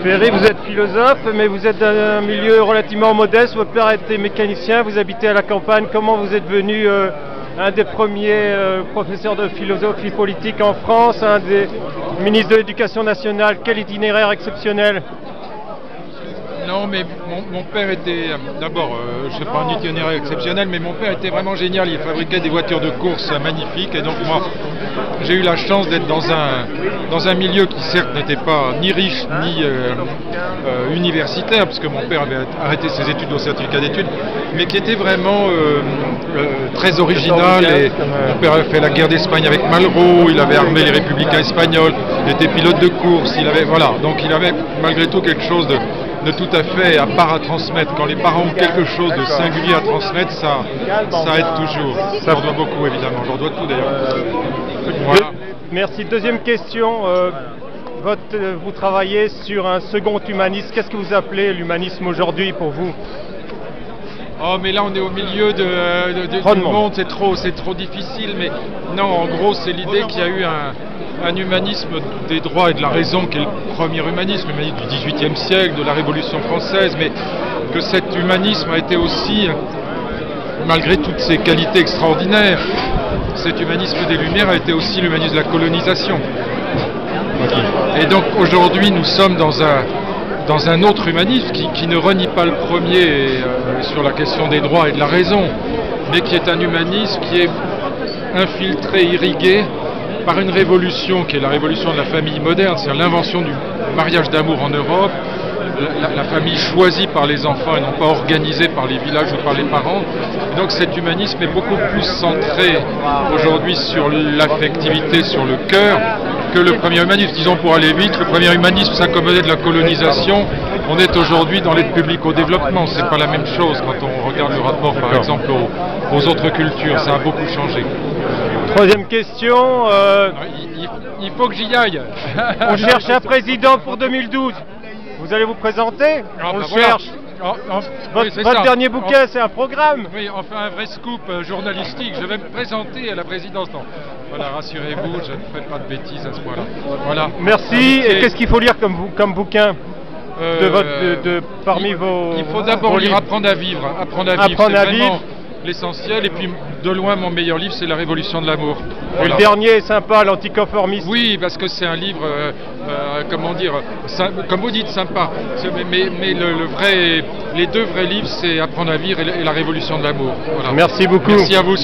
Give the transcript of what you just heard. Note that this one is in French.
Ferry, vous êtes philosophe, mais vous êtes dans un milieu relativement modeste. Votre père était mécanicien, vous habitez à la campagne. Comment vous êtes devenu un des premiers professeurs de philosophie politique en France, un des ministres de l'Éducation nationale? Quel itinéraire exceptionnel! Non, mais mon père était, d'abord, je ne sais pas un itinéraire exceptionnel, mais mon père était vraiment génial. Il fabriquait des voitures de course magnifiques, et donc moi, j'ai eu la chance d'être dans un milieu qui certes n'était pas ni riche ni universitaire, puisque mon père avait arrêté ses études au certificat d'études, mais qui était vraiment très original. Et mon père avait fait la guerre d'Espagne avec Malraux, il avait armé les républicains espagnols, il était pilote de course, donc il avait malgré tout quelque chose de tout à fait à part à transmettre. Quand les parents ont quelque chose de singulier à transmettre, ça aide toujours. Ça leur doit beaucoup, évidemment. J'en dois tout, d'ailleurs. Voilà. Merci. Deuxième question. Vous travaillez sur un second humanisme. Qu'est-ce que vous appelez l'humanisme aujourd'hui pour vous? Oh, mais là on est au milieu du monde, c'est trop difficile. Mais non, en gros, c'est l'idée qu'il y a eu un humanisme des droits et de la raison qui est le premier humanisme, l'humanisme du XVIIIe siècle, de la Révolution française, mais que cet humanisme a été aussi, malgré toutes ses qualités extraordinaires, cet humanisme des Lumières a été aussi l'humanisme de la colonisation. Et donc aujourd'hui nous sommes dans un autre humanisme qui ne renie pas le premier sur la question des droits et de la raison, mais qui est un humanisme qui est infiltré, irrigué par une révolution qui est la révolution de la famille moderne, c'est-à-dire l'invention du mariage d'amour en Europe, la famille choisie par les enfants et non pas organisée par les villages ou par les parents. Et donc cet humanisme est beaucoup plus centré aujourd'hui sur l'affectivité, sur le cœur, que le premier humanisme. Disons pour aller vite, le premier humanisme s'accommodait de la colonisation. On est aujourd'hui dans l'aide publique au développement, c'est pas la même chose quand on regarde le rapport par exemple aux autres cultures, ça a beaucoup changé. Troisième question. Il faut que j'y aille. On cherche un président pour 2012. Vous allez vous présenter? On le cherche. Votre dernier bouquin, c'est un programme. Oui, enfin un vrai scoop journalistique. Je vais me présenter à la présidence. Non. Voilà, rassurez-vous, je ne ferai pas de bêtises à ce point-là. Voilà. Merci. Et qu'est-ce qu'il faut lire comme bouquin parmi vos... Il faut d'abord lire Apprendre à vivre. Apprendre à vivre, c'est vraiment l'essentiel. Et puis, de loin, mon meilleur livre, c'est La Révolution de l'amour. Voilà. Et le dernier est sympa, L'Anticonformiste. Oui, parce que c'est un livre, comment dire, comme vous dites, sympa. Mais les deux vrais livres, c'est Apprendre à vivre et La Révolution de l'amour. Voilà. Merci beaucoup. Merci à vous.